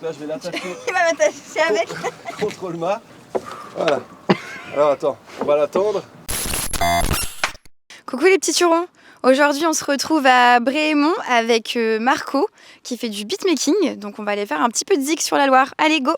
là, je vais l'attacher. Il va m'attacher avec. Contre le mât. Voilà. Alors attends, on va l'attendre. Coucou les petits turons. Aujourd'hui, on se retrouve à Bréhémont avec Marco qui fait du beatmaking. Donc, on va aller faire un petit peu de zik sur la Loire. Allez, go!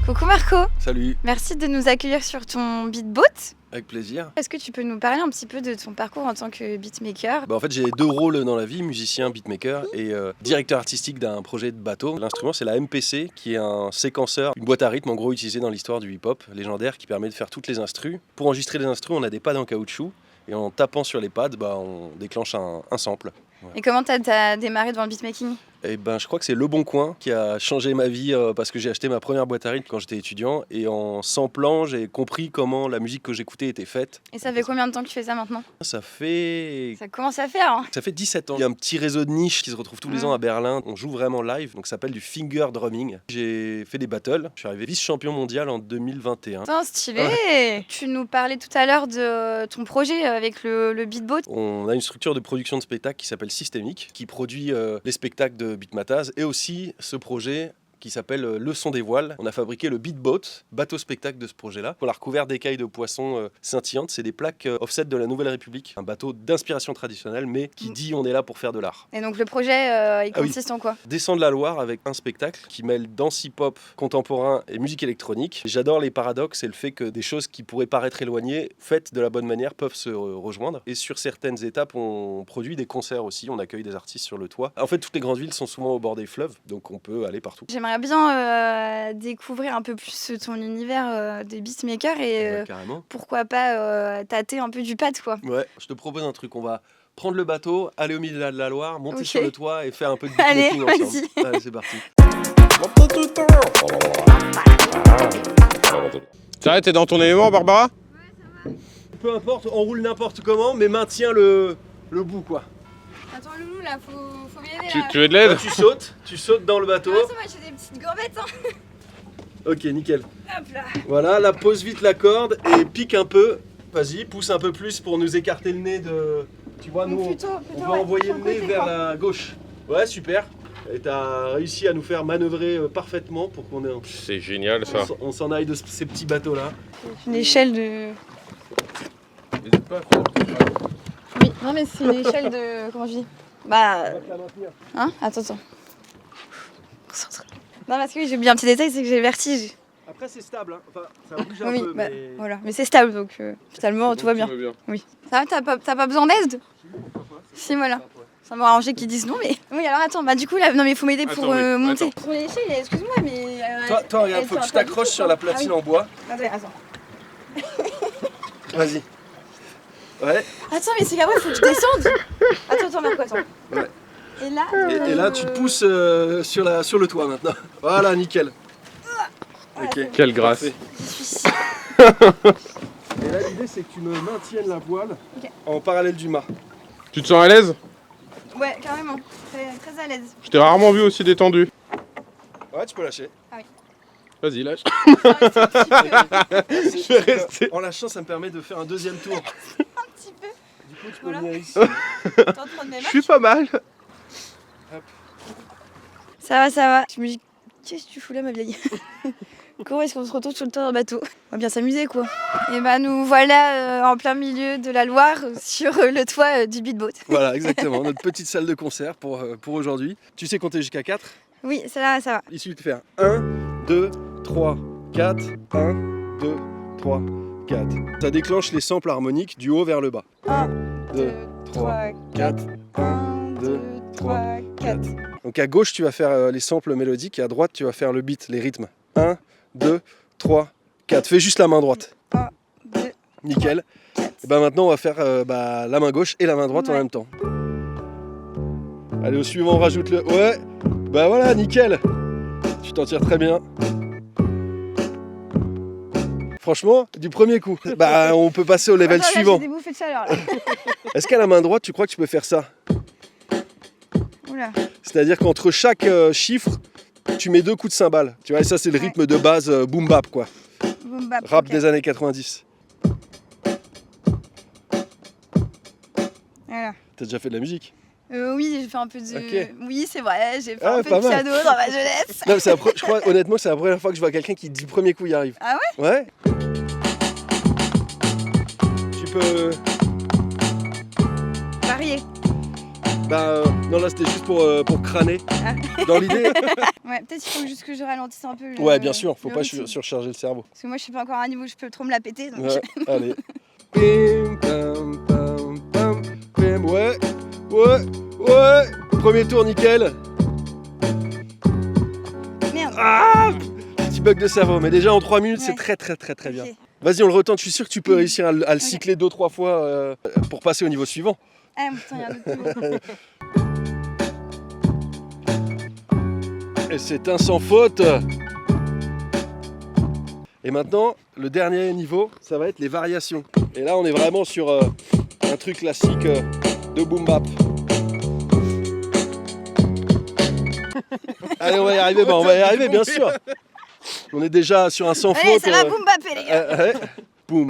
Coucou Marco. Salut. Merci de nous accueillir sur ton beatboat. Avec plaisir. Est-ce que tu peux nous parler un petit peu de ton parcours en tant que beatmaker? En fait, j'ai 2 rôles dans la vie, musicien, beatmaker et directeur artistique d'un projet de bateau. L'instrument, c'est la MPC, qui est un séquenceur, une boîte à rythme en gros utilisée dans l'histoire du hip-hop légendaire qui permet de faire toutes les instrus. Pour enregistrer les instrus, on a des pads en caoutchouc et en tapant sur les pads, on déclenche un sample. Ouais. Et comment t'as démarré dans le beatmaking? Je crois que c'est Le Bon Coin qui a changé ma vie parce que j'ai acheté ma première boîte à rythme quand j'étais étudiant et en samplant, j'ai compris comment la musique que j'écoutais était faite. Et ça fait combien de temps que tu fais ça maintenant? Ça fait 17 ans. Il y a un petit réseau de niche qui se retrouve tous les ans à Berlin. On joue vraiment live, donc ça s'appelle du finger drumming. J'ai fait des battles. Je suis arrivé vice-champion mondial en 2021. Putain, stylé. Tu nous parlais tout à l'heure de ton projet avec le beatboat. On a une structure de production de spectacles qui s'appelle Systémique, qui produit les spectacles de Beatmataz et aussi ce projet qui s'appelle Le Son des Voiles. On a fabriqué le Beatboat, bateau spectacle de ce projet-là. On l'a recouvert d'écailles de poissons scintillantes. C'est des plaques offset de la Nouvelle République. Un bateau d'inspiration traditionnelle, mais qui dit on est là pour faire de l'art. Et donc le projet, il consiste en quoi? Descendre la Loire avec un spectacle qui mêle danse hip-hop contemporain et musique électronique. J'adore les paradoxes et le fait que des choses qui pourraient paraître éloignées, faites de la bonne manière, peuvent se rejoindre. Et sur certaines étapes, on produit des concerts aussi. On accueille des artistes sur le toit. En fait, toutes les grandes villes sont souvent au bord des fleuves, donc on peut aller partout. J'aimerais bien découvrir un peu plus ton univers de beatmaker et pourquoi pas tâter un peu du pad, quoi. Ouais, je te propose un truc. On va prendre le bateau, aller au milieu de la Loire, monter sur le toit et faire un peu de beatmaking ensemble. Allez, c'est parti. Ça va, t'es dans ton élément, Barbara? Ouais, ça va. Peu importe, on roule n'importe comment, mais maintiens le bout, quoi. Attends, Loulou, là, faut m'aider, là. Tu veux de l'aide? Là, tu sautes dans le bateau. Ah, ça va, j'ai des petites gambettes, hein. Ok, nickel. Hop là. Voilà, là, pose vite la corde et pique un peu. Vas-y, pousse un peu plus pour nous écarter le nez de... Tu vois, nous, on va envoyer le nez vers la gauche. Ouais, super. Et t'as réussi à nous faire manœuvrer parfaitement pour qu'on ait... C'est génial, ça. On s'en aille de ces petits bateaux-là. Une échelle de... N'hésite pas à faire. Oui, non mais c'est une échelle de... Comment je dis? Bah... Hein? Attends. Concentre. Non parce que oui, j'ai oublié un petit détail, c'est que j'ai le vertige. Après c'est stable, hein. Enfin, ça bouge un oui, peu, bah, mais... voilà. Mais c'est stable, donc finalement tout va bien. Oui. Ça va, t'as pas besoin d'aide? Si, voilà. Ça m'aurait arrangé qu'ils disent non, mais... Oui, alors attends, bah du coup, là, non mais il faut m'aider pour monter. Pour l'échelle, excuse-moi, mais... Toi, regarde, faut que tu t'accroches sur la platine en bois. Attends. Vas-y. Ouais. Attends, mais c'est qu'après, il faut que je descende. Attends, Marco, attends. Ouais. Et là... Et là, tu te pousses sur le toit maintenant. Voilà, nickel. Ok. Quelle grâce. J'y suis ici. Et là, l'idée, c'est que tu me maintiennes la voile en parallèle du mât. Tu te sens à l'aise? Ouais, carrément. Très à l'aise. Je t'ai rarement vu aussi détendu. Ouais, tu peux lâcher. Ah oui. Vas-y, lâche. Je vais rester. En lâchant, ça me permet de faire un deuxième tour. Un petit peu. Du coup, tu peux venir ici. T'es en train de me Je suis pas mal. Hop. Ça va. Je me dis, qu'est-ce que tu fous là, ma vieille? Comment est-ce qu'on se retrouve sur le toit d'un bateau? On va bien s'amuser, quoi. Et bah, nous voilà en plein milieu de la Loire sur le toit du beatboat. Voilà, exactement. Notre petite salle de concert pour aujourd'hui. Tu sais compter jusqu'à 4? Oui, ça va. Il suffit de faire 1, 2, 3, 4. 1, 2, 3, 4. Ça déclenche les samples harmoniques du haut vers le bas. 1, 2, 3, 4. 1, 2, 3, 4. Donc à gauche, tu vas faire les samples mélodiques et à droite, tu vas faire le beat, les rythmes. 1, 2, 3, 4. Fais juste la main droite. 1, 2, nickel. 3, 4. Et ben maintenant, on va faire la main gauche et la main droite en même temps. Allez, au suivant, on rajoute le... Ouais. Bah voilà, nickel. Tu t'en tires très bien. Franchement, du premier coup. Bah, on peut passer au level suivant. J'ai des bouffées de chaleur, là. Est-ce qu'à la main droite, tu crois que tu peux faire ça? Oula. C'est-à-dire qu'entre chaque chiffre, tu mets 2 coups de cymbale. Tu vois, et ça, c'est le rythme de base boom bap, quoi. Boom bap, Rap des années 90. Voilà. T'as déjà fait de la musique? Oui, j'ai fait un peu de... Ok. Oui, c'est vrai, j'ai fait Ah, un peu pas de mal. piano dans ma jeunesse. Non, mais je crois, honnêtement, c'est la première fois que je vois quelqu'un qui du premier coup y arrive. Ah ouais? Ouais. Tu peux... Varié. Non, là, c'était juste pour crâner. Ah. Dans l'idée... Ouais, peut-être il faut juste que je ralentisse un peu le... Ouais, bien sûr, faut le pas rythme. surcharger le cerveau. Parce que moi, je suis pas encore à un niveau où je peux trop me la péter. Donc... Ouais, allez. Pim, pam, pam, pam, pim, ouais, ouais. Premier tour, nickel. Merde. Ah, petit bug de cerveau, mais déjà en 3 minutes, c'est Ouais. très bien. Ok. Vas-y, on le retente, je suis sûr que tu peux réussir à le Ok. cycler 2-3 fois pour passer au niveau suivant. Ah, putain, il y a un autre tour. Et c'est un sans faute. Et maintenant, le dernier niveau, ça va être les variations. Et là, on est vraiment sur un truc classique de boom bap. Allez, on va y arriver, on va y arriver, bien sûr. On est déjà sur un sans Allez, faute. ça va boum bapper, les gars. Ouais. Boum,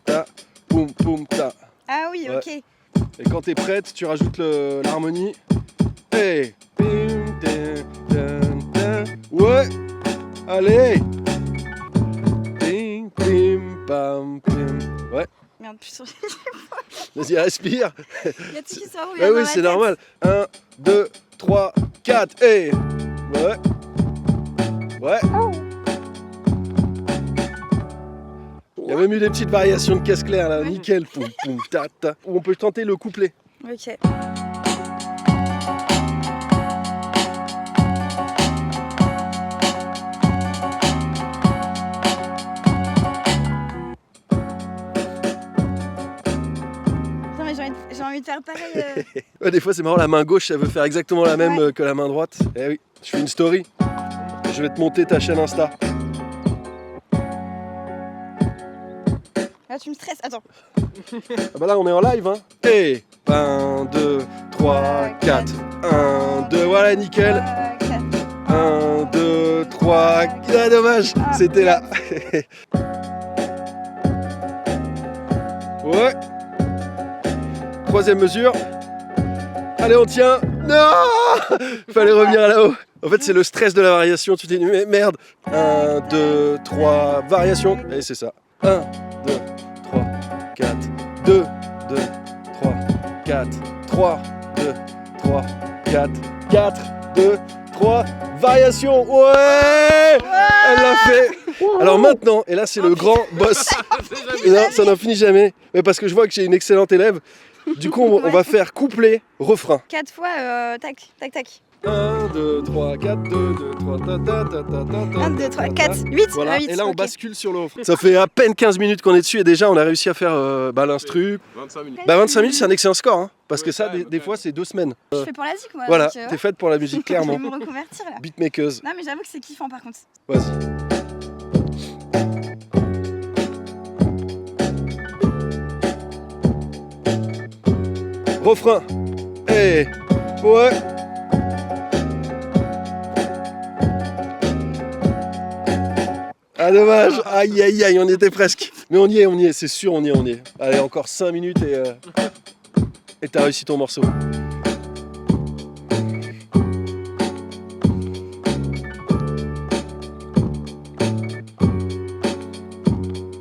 ta, boum, ta. Ah oui, Ouais. ok. Et quand t'es prête, tu rajoutes l'harmonie. Hey. Pim, tin, tin, tin. Ouais. Allez. Pim, pim, pam, pim. Ouais. Merde, putain. Vas-y, respire. Il y a tout qui s'en Ouais, oui, c'est normal. 1, 2, 3, 4. Hey. Ouais. Ouais. Il y a même eu des petites variations de caisse claire là, nickel. Poum, poum, ta, ta. On peut tenter le couplet. Ok. Putain, mais j'ai envie de faire pareil. Ouais, des fois, c'est marrant, la main gauche, elle veut faire exactement la même Ouais. que la main droite. Eh oui, je fais une story. Je vais te monter ta chaîne Insta. Là, tu me stresses. Attends. Ah bah là, on est en live, hein. Et 1, 2, 3, 4. 1, 2, voilà, nickel. 1, 2, 3. Ah, dommage, c'était là. Ouais. Troisième mesure. Allez, on tient. Non. Fallait revenir là-haut. En fait, c'est le stress de la variation. Tu t'es dit, mais merde. 1, 2, 3, variation. Et c'est ça. 1, 2, 3, 4. 2, 2, 3, 4. 3, 2, 3, 4. 4, 2, 3. Variation. Ouais. Elle l'a fait. Alors maintenant, et là, c'est le grand boss. Et non, ça n'en finit jamais. Mais parce que je vois que j'ai une excellente élève. Du coup, on va faire couplet, refrain. 4 fois, tac, tac, tac. 1, 2, 3, 4, 2, 2, 3, ta, ta, ta, ta, ta, 1, 2, 3, 4, 8. Voilà, 8 et là on ok. bascule sur le refrain. Ça fait à peine 15 minutes qu'on est dessus et déjà on a réussi à faire l'instru. 25 minutes. 25 minutes, c'est un excellent score, hein, parce que Ouais, ça, quand même, des quand fois, même. c'est 2 semaines. Je fais pour la zik, moi. Voilà, donc, t'es faite pour la musique, je vais clairement. me reconvertir là. Beatmakeuse, Non, mais j'avoue que c'est kiffant par contre. vas-y. Refrain. Et ouais. Ah dommage, aïe aïe aïe, on y était presque. Mais on y est, c'est sûr, on y est. Allez, encore 5 minutes et t'as réussi ton morceau.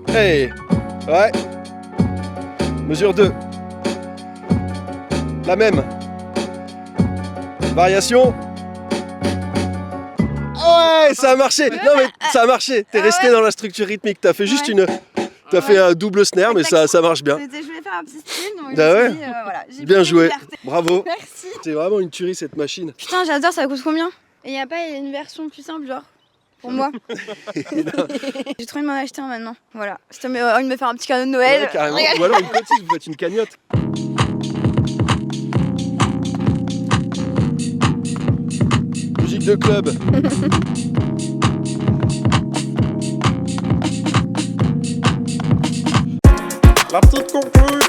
Hey, ouais. Mesure 2. La même. Variation. Ouais, ça a marché. Non mais ça a marché. T'es Ah resté ouais. dans la structure rythmique. T'as fait juste Ouais. une. T'as fait un double snare, mais ça marche bien. Je voulais faire un petit style, donc Bah je me ouais. suis dit, voilà, j'ai Bien pris joué. une liberté. Bravo. Merci. C'est vraiment une tuerie cette machine. Putain, j'adore, ça coûte combien? Et y a pas une version plus simple, genre pour moi. J'ai trop envie de m'en acheter un maintenant. Voilà. Si t'as envie de me faire un petit cadeau de Noël. Ouais, carrément. regarde. Ou alors une cotise, vous faites une cagnotte. Musique de club. La petite conclue.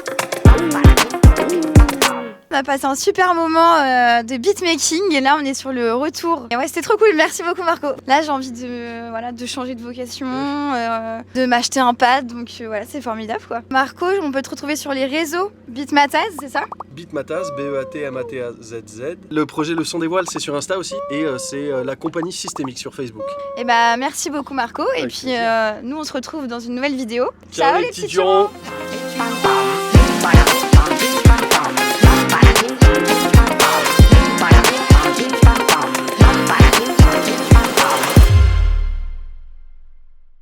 On a passé un super moment de beatmaking et là on est sur le retour. Et ouais, c'était trop cool, merci beaucoup Marco. Là j'ai envie de changer de vocation, de m'acheter un pad, donc voilà, c'est formidable quoi. Marco, on peut te retrouver sur les réseaux Beatmataz, c'est ça? Beatmataz, B-E-A-T-M-A-T-A-Z-Z. Le projet Le Son des Voiles, c'est sur Insta aussi, et c'est la compagnie Systémique sur Facebook. Et bah merci beaucoup Marco, et Avec puis plaisir. nous on se retrouve dans une nouvelle vidéo. Ciao les petits jurons.